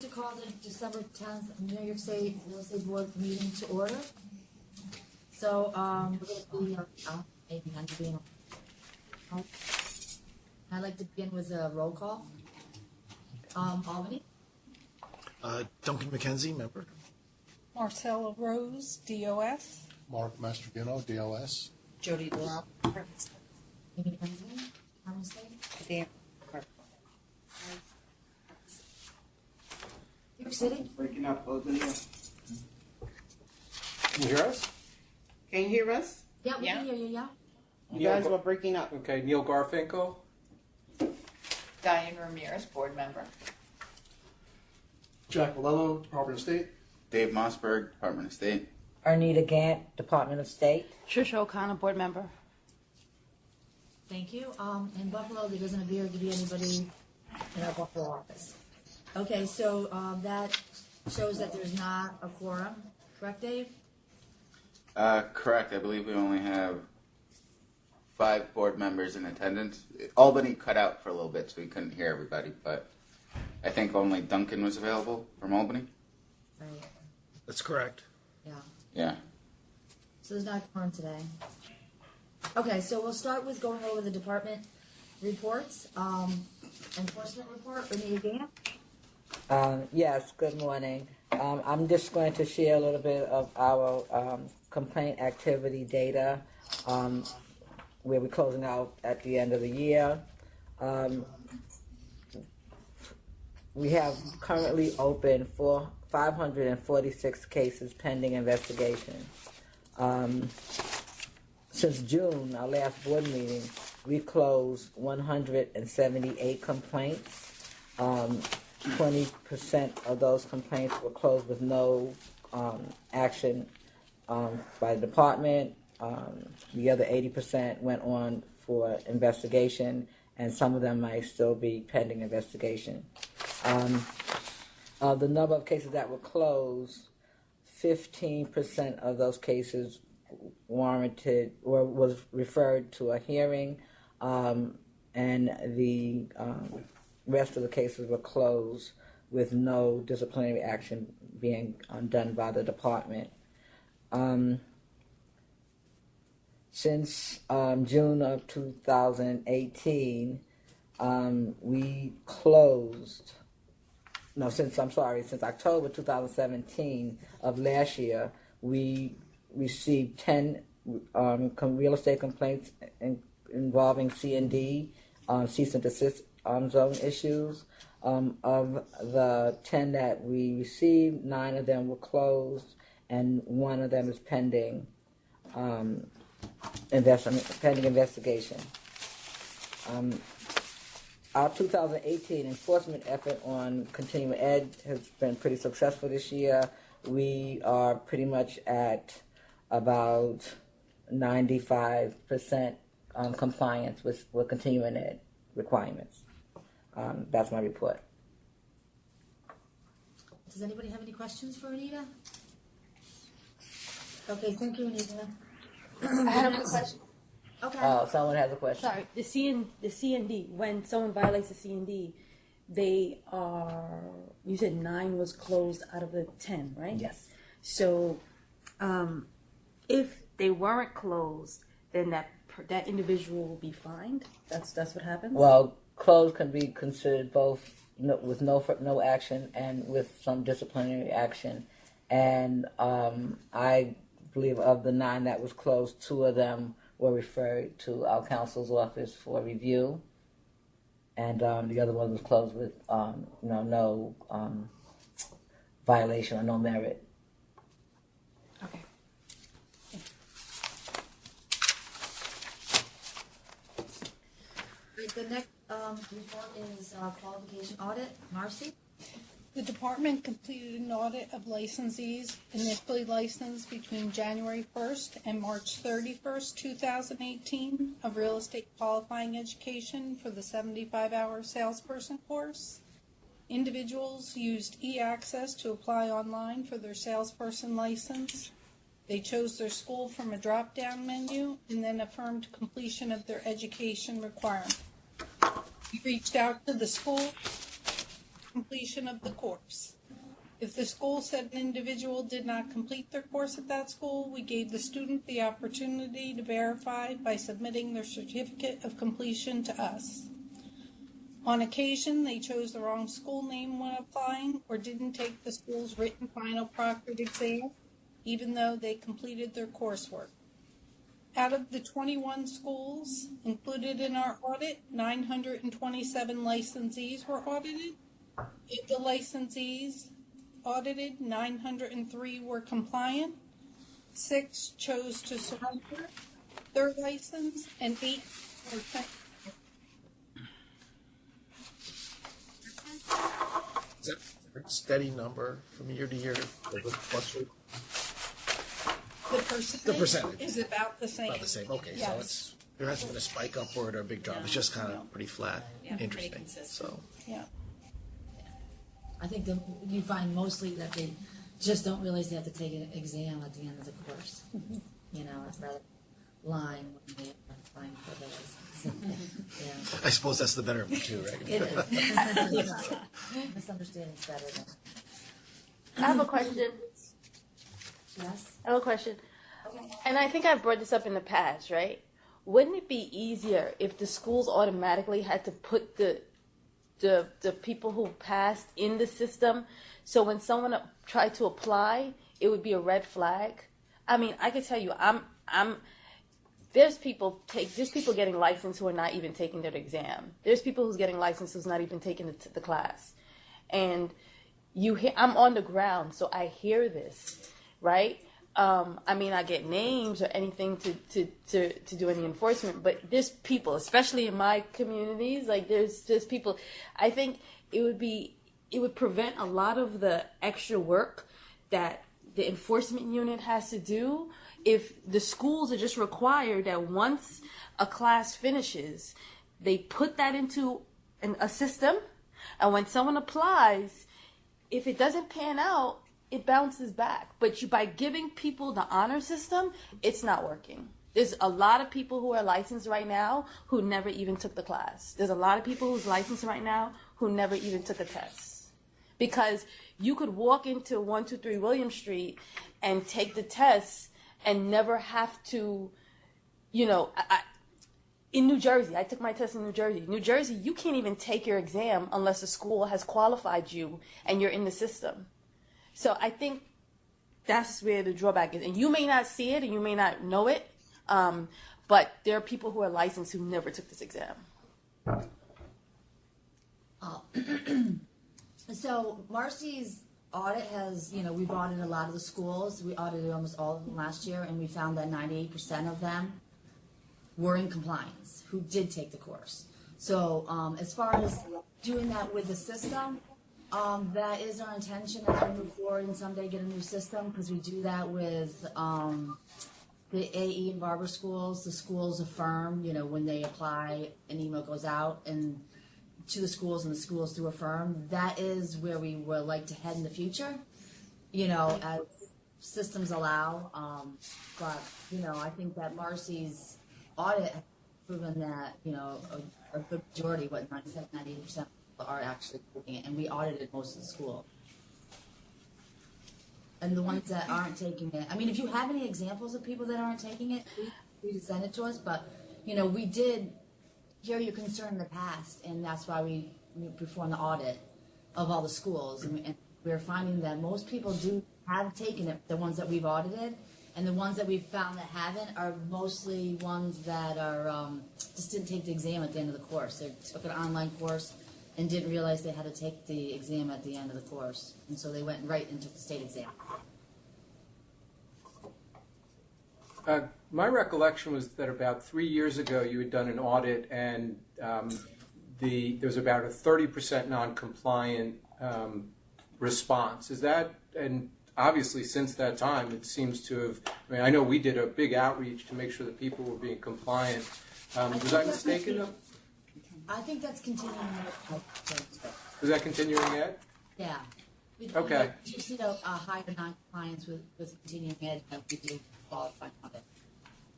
To call the December 10th New York State Real Estate Board meeting to order. So, we're going to be, I'd like to begin with a roll call. Albany? Duncan McKenzie, member. Marcella Rose, DOS. Mark Mastrogino, DLS. Jody Durrell. Amy Benjamin, Harmon State? Dan. New York City? Breaking up, Albany. Can you hear us? Can you hear us? Yeah, we Yeah. can hear you, yeah. You guys were breaking up. Okay, Neil Garfinkel. Diane Ramirez, board member. Jack Malello, Department of State. Dave Mossberg, Department of State. Ernita Gant, Department of State. Trisha O'Connor, board member. Thank you. In Buffalo, there doesn't appear to be anybody in our Buffalo office. Okay, so that shows that there's not a quorum, correct, Dave? Correct. I believe we only have 5 board members in attendance. Albany cut out for a little bit, so we couldn't hear everybody, but I think only Duncan was available from Albany. Right. That's correct. Yeah. Yeah. So there's not a quorum today. Okay, so we'll start with going over the department reports. Enforcement report, Renee Gant. Yes, good morning. I'm just going to share a little bit of our complaint activity data where we're closing out at the end of the year. We have currently open 546 cases pending investigation. Since June, our last board meeting, we've closed 178 complaints. 20% of those complaints were closed with no action by the department. The other 80% went on for investigation, and some of them might still be pending investigation. The number of cases that were closed, 15% of those cases warranted or was referred to a hearing, and the rest of the cases were closed with no disciplinary action being done by the department. Since June of 2018, we closed. No, since October 2017 of last year, we received 10 real estate complaints involving C&D, cease and desist zone issues. Of the 10 that we received, 9 of them were closed, and 1 of them is pending investigation. Our 2018 enforcement effort on continuing ed has been pretty successful this year. We are pretty much at about 95% compliance with continuing ed requirements. That's my report. Does anybody have any questions for Anita? Okay, thank you, Anita. I have a question. Okay. Oh, someone has a question. Sorry, the C and D. When someone violates the C and D, they are. You said 9 was closed out of the 10, right? Yes. So, if they weren't closed, then that individual will be fined. That's what happens. Well, closed can be considered both with no action and with some disciplinary action. And I believe of the 9 that was closed, 2 of them were referred to our counsel's office for review, and the other one was closed with no violation or no merit. Okay. The next report is qualification audit. Marcy? The department completed an audit of licensees initially licensed between January 1st and March 31st, 2018 of real estate qualifying education for the 75-hour salesperson course. Individuals used e-access to apply online for their salesperson license. They chose their school from a drop-down menu and then affirmed completion of their education requirement. We reached out to the school completion of the course. If the school said an individual did not complete their course at that school, we gave the student the opportunity to verify by submitting their certificate of completion to us. On occasion, they chose the wrong school name when applying or didn't take the school's written final proctored exam, even though they completed their coursework. Out of the 21 schools included in our audit, 927 licensees were audited. Of the licensees audited, 903 were compliant, 6 chose to surrender their license, and 8 were Is that a steady number from year to year? Does it fluctuate? the The percentage. is about the same. About the same, okay, so Yes. there hasn't been a spike upward or a big drop, it's just kind of pretty flat, Yeah, pretty interesting, consistent. so. Yeah. I think that you find mostly that they just don't realize they have to take an exam at the end of the course. You know, it's rather lying when they are applying for the license. Yeah, I suppose that's the better of the two, right? it is. Misunderstanding's better than, I have a question. yes? I have a question. And I think I've brought this up in the past, right? Wouldn't it be easier if the schools automatically had to put the people who passed in the system, so when someone tried to apply, it would be a red flag? I mean, I could tell you, there's people getting licensed who are not even taking their exam. There's people who's getting licensed who's not even taking the class, and I'm on the ground, so I hear this, right? I mean, I get names or anything to do any enforcement, but there's people, especially in my communities, like there's people. I think it would prevent a lot of the extra work that the enforcement unit has to do if the schools are just required that once a class finishes, they put that into a system, and when someone applies, if it doesn't pan out, it bounces back. But by giving people the honor system, it's not working. There's a lot of people who are licensed right now who never even took the class. There's a lot of people who's licensed right now who never even took a test. Because you could walk into 123 William Street and take the test and never have to, in New Jersey, I took my test in New Jersey. New Jersey, you can't even take your exam unless the school has qualified you and you're in the system. So I think that's where the drawback is. And you may not see it and you may not know it, but there are people who are licensed who never took this exam. So Marcy's audit has, we've audited a lot of the schools. We audited almost all of them last year, and we found that 98% of them were in compliance, who did take the course. So as far as doing that with the system, that is our intention as we move forward and someday get a new system, because we do that with the AE and barber schools. The schools affirm, when they apply, an email goes out and to the schools, and the schools do affirm. That is where we would like to head in the future, as systems allow. But I think that Marcy's audit has proven that a good majority, 98% are actually taking it, and we audited most of the school. And the ones that aren't taking it, I mean, if you have any examples of people that aren't taking it, please send it to us. But we did hear your concern in the past, and that's why we performed the audit of all the schools, and we're finding that most people have taken it, the ones that we've audited, and the ones that we've found that haven't are mostly ones that are just didn't take the exam at the end of the course. They took an online course and didn't realize they had to take the exam at the end of the course, and so they went right and took the state exam. My recollection was that about 3 years ago you had done an audit, and there was about a 30% non-compliant response. Is that, and obviously since that time it seems to have, I know we did a big outreach to make sure that people were being compliant. Was I mistaken? I think that's continuing. Is that continuing yet? Yeah. Okay. You see a higher non-compliance with continuing ed than we do qualifying audit.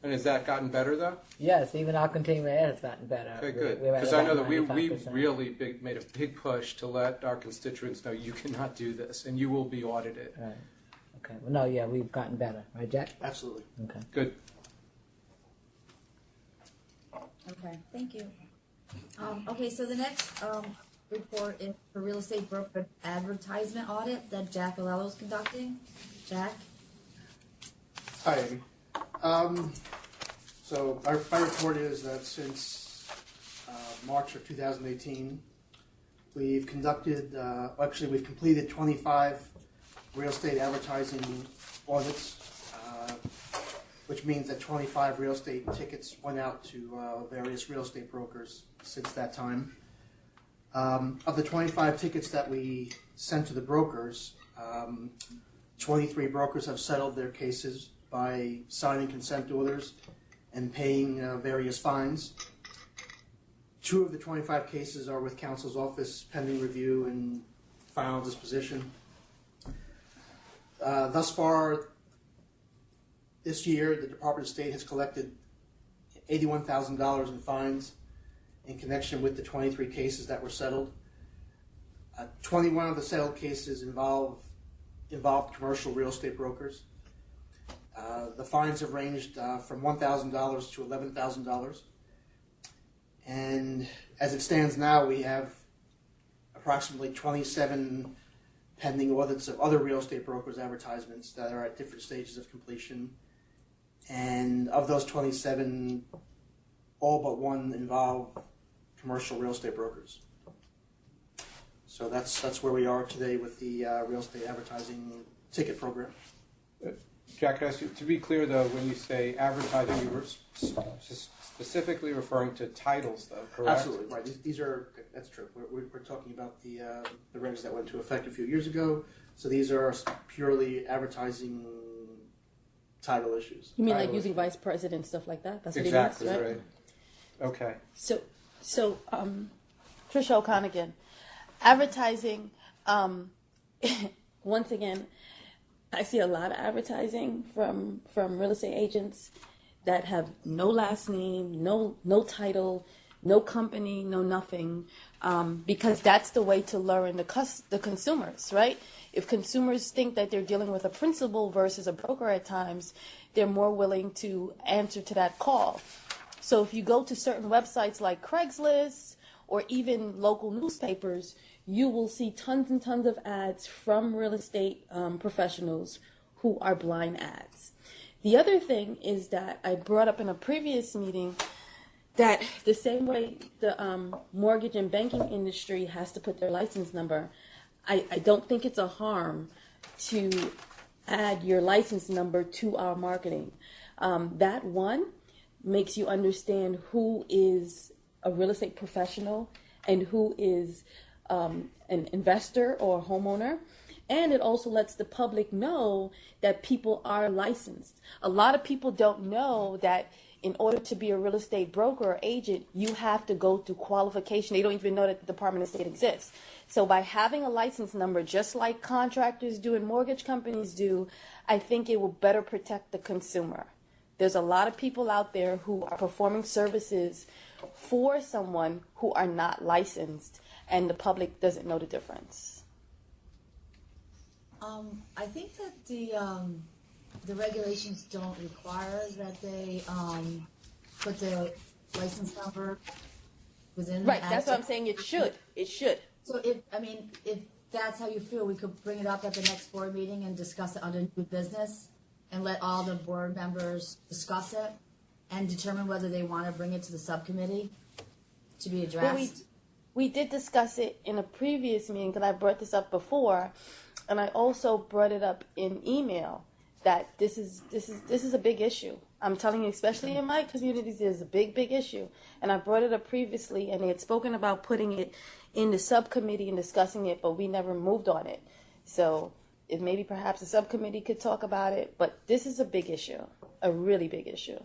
And has that gotten better though? Yes, even our continuing ed has gotten better. Okay, good. We're at Because I know about that we 95%. really made a big push to let our constituents know you cannot do this and you will be audited. Right. Okay. Well, no, yeah, we've gotten better, right, Jack? Absolutely. Okay. Good. Okay, thank you. Okay, so the next report is the real estate broker advertisement audit that Jack Alello is conducting. Jack? Hi, Amy. So my report is that since March of 2018, we've conducted, actually we've completed 25 real estate advertising audits, which means that 25 real estate tickets went out to various real estate brokers since that time. Of the 25 tickets that we sent to the brokers, 23 brokers have settled their cases by signing consent orders and paying various fines. 2 of the 25 cases are with counsel's office pending review and final disposition. Thus far, this year, the Department of State has collected $81,000 in fines in connection with the 23 cases that were settled. 21 of the settled cases involved commercial real estate brokers. The fines have ranged from $1,000 to $11,000. And as it stands now, we have approximately 27 pending audits of other real estate brokers' advertisements that are at different stages of completion. And of those 27, all but one involve commercial real estate brokers. So that's where we are today with the real estate advertising ticket program. Jack, to be clear though, when you say advertising, you were specifically referring to titles though, correct? Absolutely, right. These are, that's true. We're talking about the regs that went into effect a few years ago. So these are purely advertising title issues. You mean Title like using issues. vice president, stuff like that? That's Exactly, what he means, right? Okay. So, Trisha O'Connor. Advertising, once again, I see a lot of advertising from real estate agents that have no last name, no title, no company, no nothing, because that's the way to lure in the consumers, right? If consumers think that they're dealing with a principal versus a broker at times, they're more willing to answer to that call. So if you go to certain websites like Craigslist or even local newspapers, you will see tons and tons of ads from real estate professionals who are blind ads. The other thing is that I brought up in a previous meeting that the same way the mortgage and banking industry has to put their license number, I don't think it's a harm to add your license number to our marketing. That one makes you understand who is a real estate professional and who is an investor or a homeowner. And it also lets the public know that people are licensed. A lot of people don't know that in order to be a real estate broker or agent, you have to go through qualification. They don't even know that the Department of State exists. So by having a license number, just like contractors do and mortgage companies do, I think it will better protect the consumer. There's a lot of people out there who are performing services for someone who are not licensed, and the public doesn't know the difference. I think that the regulations don't require that they put the license number within the Right, that's what I'm saying. It should. So if that's how you feel, we could bring it up at the next board meeting and discuss it under new business and let all the board members discuss it and determine whether they want to bring it to the subcommittee to be addressed. Well, we did discuss it in a previous meeting because I brought this up before, and I also brought it up in email that this is a big issue. I'm telling you, especially in my communities, there's a big issue. And I brought it up previously, and they had spoken about putting it in the subcommittee and discussing it, but we never moved on it. So if maybe perhaps the subcommittee could talk about it, but this is a big issue, a really big issue.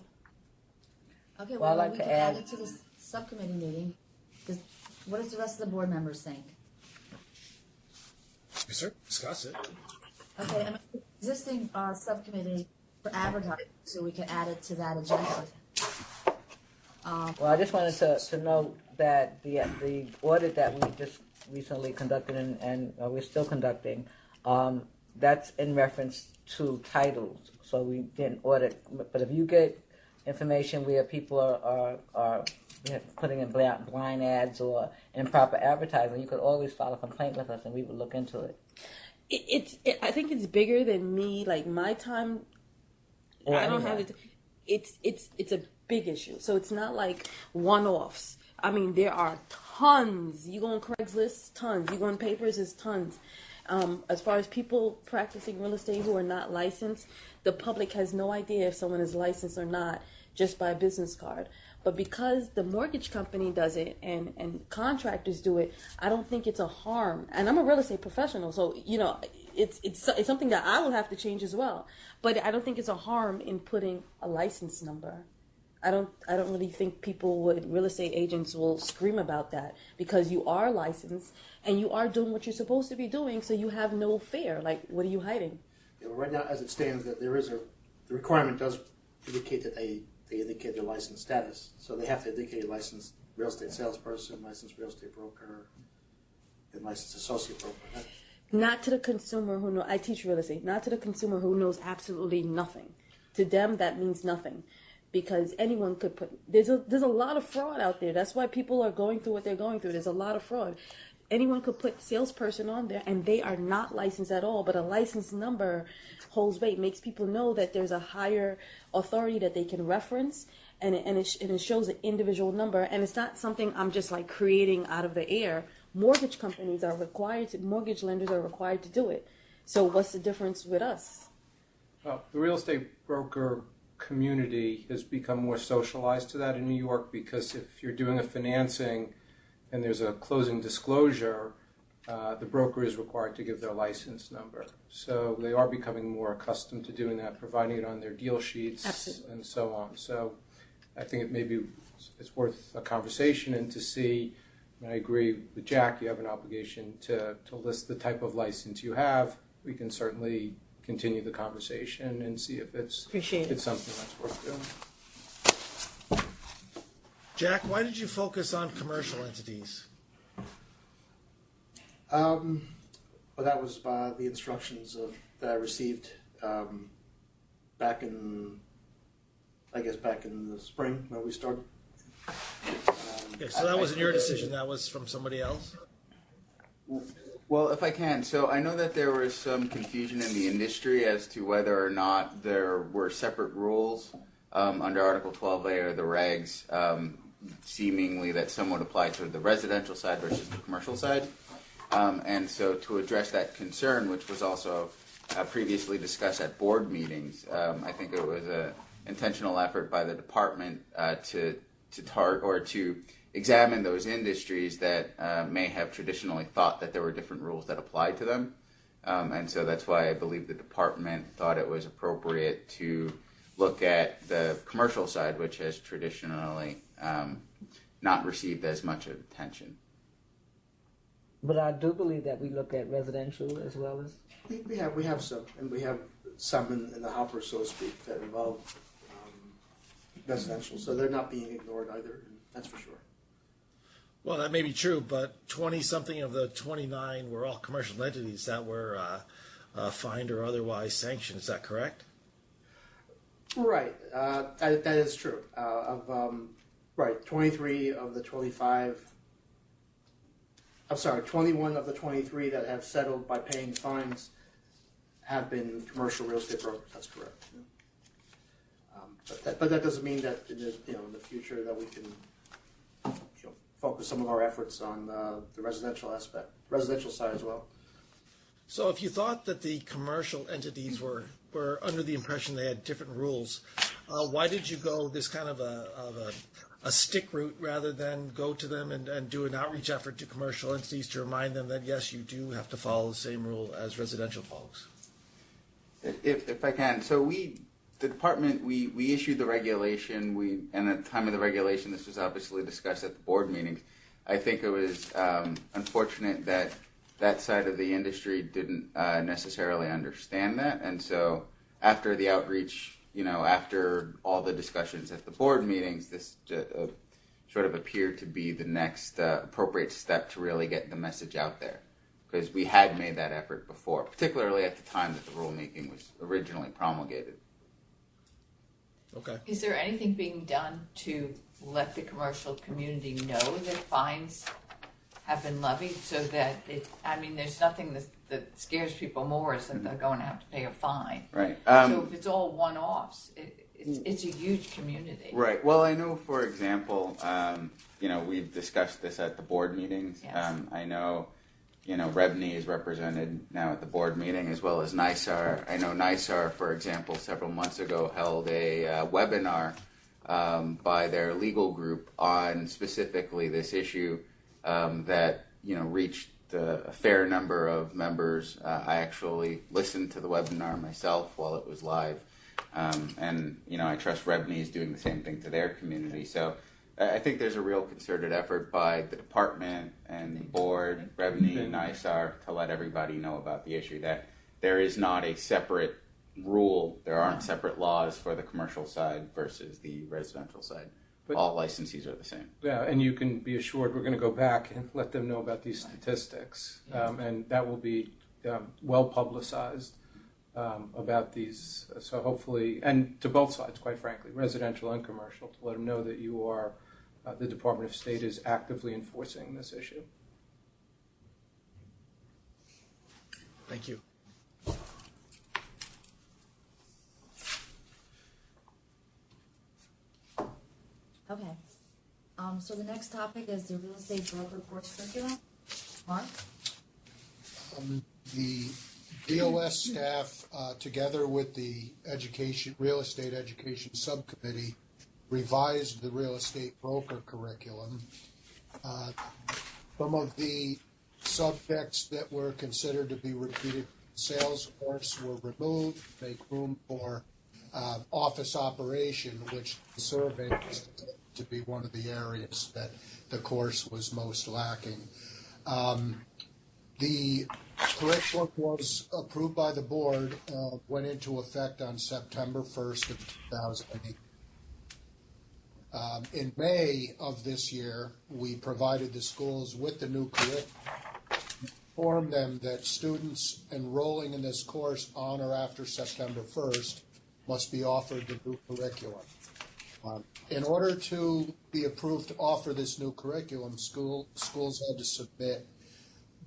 Okay, Well, I'd like we to can add- add it to the subcommittee meeting. What does the rest of the board members think? Yes, sir. Discuss it. Okay, existing subcommittee for advertising, so we can add it to that agenda. Well, I just wanted to note that the audit that we just recently conducted and we're still conducting, that's in reference to titles. So we didn't audit, but if you get information where people are putting in blind ads or improper advertising, you could always file a complaint with us and we would look into it. I think it's bigger than me. Like my time, Or I don't anywhere. have it. It's a big issue. So it's not like one-offs. I mean, there are tons. You go on Craigslist, tons. You go on papers, there's tons. As far as people practicing real estate who are not licensed, the public has no idea if someone is licensed or not just by a business card. But because the mortgage company does it and contractors do it, I don't think it's a harm. And I'm a real estate professional, so it's something that I will have to change as well. But I don't think it's a harm in putting a license number. I don't really think real estate agents will scream about that, because you are licensed and you are doing what you're supposed to be doing, so you have no fear. Like, what are you hiding? Right now, as it stands, that there is the requirement does indicate that they indicate their license status. So they have to indicate a licensed real estate salesperson, licensed real estate broker, and licensed associate broker. Not to the consumer who know. I teach real estate. Not to the consumer who knows absolutely nothing. To them, that means nothing, because anyone could put. There's a lot of fraud out there. That's why people are going through what they're going through. There's a lot of fraud. Anyone could put salesperson on there, and they are not licensed at all. But a license number holds weight, makes people know that there's a higher authority that they can reference, and it shows an individual number. And it's not something I'm just like creating out of the air. Mortgage companies are required to. Mortgage lenders are required to do it. So what's the difference with us? Well, the real estate broker community has become more socialized to that in New York, because if you're doing a financing and there's a closing disclosure, the broker is required to give their license number. So they are becoming more accustomed to doing that, providing it on their deal sheets. Absolutely. And so on. So I think it's worth a conversation, and to see, and I agree with Jack, you have an obligation to list the type of license you have. We can certainly continue the conversation and see if it's something that's worth doing. Jack, why did you focus on commercial entities? Well, that was by the instructions that I received back in the spring when we started. Okay, so that wasn't your decision, that was from somebody else? Well, if I can, so I know that there was some confusion in the industry as to whether or not there were separate rules under Article 12A or the regs, seemingly that some would apply to the residential side versus the commercial side. And so to address that concern, which was also previously discussed at board meetings, I think it was an intentional effort by the department to examine those industries that may have traditionally thought that there were different rules that applied to them. And so that's why I believe the department thought it was appropriate to look at the commercial side, which has traditionally not received as much attention. But I do believe that we look at residential as well as. We have some, and we have some in the hopper, so to speak, that involve residential. So they're not being ignored either. That's for sure. Well, that may be true, but 20-something of the 29 were all commercial entities that were fined or otherwise sanctioned. Is that correct? Right. That is true. 23 of the 25. I'm sorry, 21 of the 23 that have settled by paying fines have been commercial real estate brokers. That's correct. But that doesn't mean that in the future that we can focus some of our efforts on the residential side as well. So if you thought that the commercial entities were under the impression they had different rules, why did you go this kind of a stick route rather than go to them and do an outreach effort to commercial entities to remind them that, yes, you do have to follow the same rule as residential folks? If I can, so the department, we issued the regulation, and at the time of the regulation, this was obviously discussed at the board meetings. I think it was unfortunate that side of the industry didn't necessarily understand that, and so after the outreach, after all the discussions at the board meetings, this sort of appeared to be the next appropriate step to really get the message out there. Because we had made that effort before, particularly at the time that the rulemaking was originally promulgated. Okay. Is there anything being done to let the commercial community know that fines have been levied so that there's nothing that scares people more is that they're going to have to pay a fine. Right. So if it's all one-offs, it's a huge community. Right. Well, I know, for example, we've discussed this at the board meetings. Yes. I know, REVNY is represented now at the board meeting, as well as NYSAR. I know NYSAR, for example, several months ago held a webinar by their legal group on specifically this issue that, reached a fair number of members. I actually listened to the webinar myself while it was live. And I trust REVNY is doing the same thing to their community. So I think there's a real concerted effort by the department and the board, REVNY and NYSAR, to let everybody know about the issue, that there is not a separate rule, there aren't separate laws for the commercial side versus the residential side. But all licensees are the same. Yeah, and you can be assured we're going to go back and let them know about these statistics, and that will be well publicized about these. So hopefully, and to both sides, quite frankly, residential and commercial, to let them know that you are, the Department of State is actively enforcing this issue. Thank you. Okay. So the next topic is the real estate broker course curriculum. Mark? The DOS staff, together with the real estate education subcommittee, revised the real estate broker curriculum. Some of the subjects that were considered to be repeated sales course were removed, make room for office operation, which the survey was to be one of the areas that the course was most lacking. The curriculum was approved by the board, went into effect on September 1st of 2008. In May of this year, we provided the schools with the new curriculum, informed them that students enrolling in this course on or after September 1st must be offered the new curriculum. In order to be approved to offer this new curriculum, schools had to submit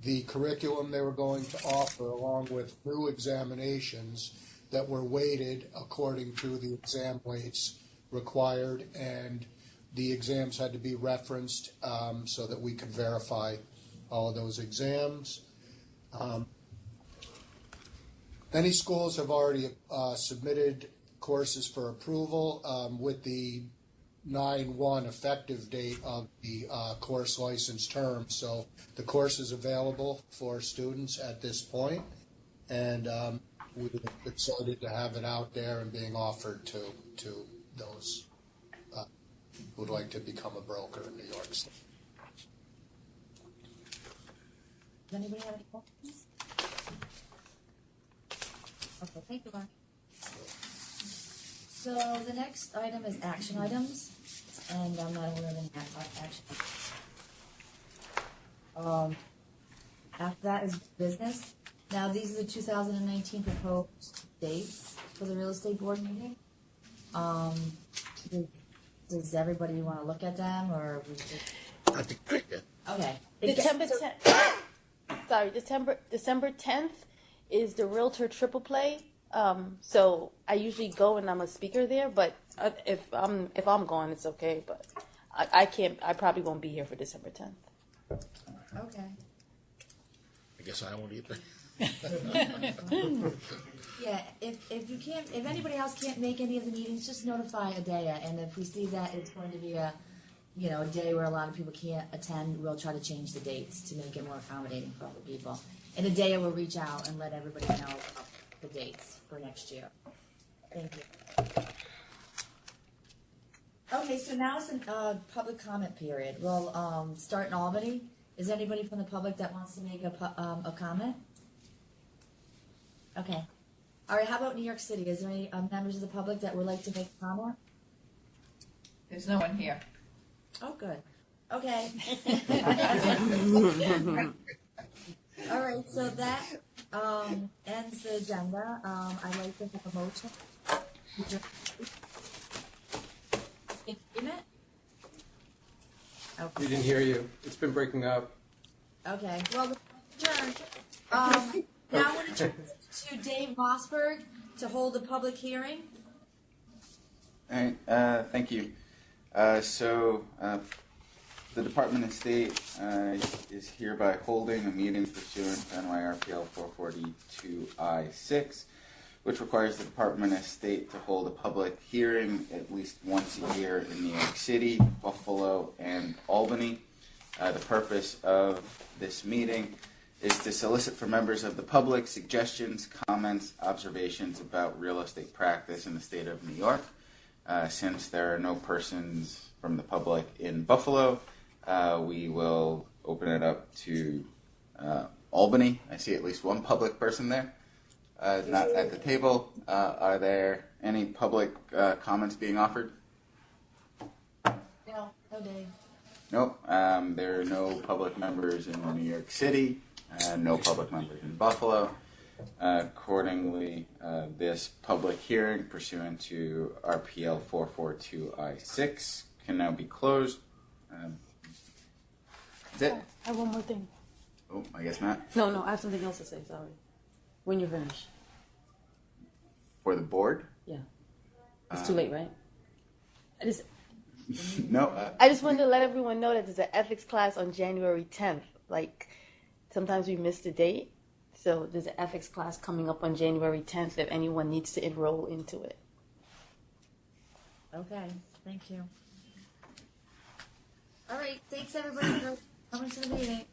the curriculum they were going to offer along with new examinations that were weighted according to the exam weights required, and the exams had to be referenced so that we could verify all of those exams. Many schools have already submitted courses for approval with the 9/1 effective date of the course license term. So the course is available for students at this point, and we're excited to have it out there and being offered to those who would like to become a broker in New York State. Does anybody have any questions? Okay, thank you, Mark. So the next item is action items, and I'm not aware of any action items. After that is business. Now, these are the 2019 proposed dates for the real estate board meeting. Does everybody want to look at them, or we just... I think, Okay. December 10th. Sorry, December 10th is the Realtor Triple Play. So I usually go and I'm a speaker there, but if I'm gone, it's okay. But I can't. I probably won't be here for December 10th. Okay. I guess I won't either. Yeah, if anybody else can't make any of the meetings, just notify Adea, and if we see that it's going to be a day where a lot of people can't attend, we'll try to change the dates to make it more accommodating for other people. And Adea will reach out and let everybody know about the dates for next year. Thank you. Okay, so now it's a public comment period. We'll start in Albany. Is there anybody from the public that wants to make a comment? Okay. All right, how about New York City? Is there any members of the public that would like to make a comment? There's no one here. Oh, good. Okay. All right, so that ends the agenda. I'd like to have a motion. Agreement? We Okay. didn't hear you. It's been breaking up. Okay. Well, adjourn. Now I want to turn to Dave Mossberg to hold the public hearing. All right, thank you. The Department of State is hereby holding a meeting pursuant to NYRPL 442I6, which requires the Department of State to hold a public hearing at least once a year in New York City, Buffalo, and Albany. The purpose of this meeting is to solicit for members of the public suggestions, comments, observations about real estate practice in the state of New York. Since there are no persons from the public in Buffalo, we will open it up to Albany. I see at least one public person there, not at the table. Are there any public comments being offered? No, Dave. Nope. There are no public members in New York City, no public members in Buffalo. Accordingly, this public hearing pursuant to RPL 442I6 can now be closed. That's it. I have one more thing. Oh, I guess not. No, I have something else to say. Sorry. When you're finished. For the board? Yeah. It's too late, right? No. I just wanted to let everyone know that there's an ethics class on January 10th. Like, sometimes we miss the date. So there's an ethics class coming up on January 10th if anyone needs to enroll into it. Okay, thank you. All right, thanks everybody for coming to the meeting.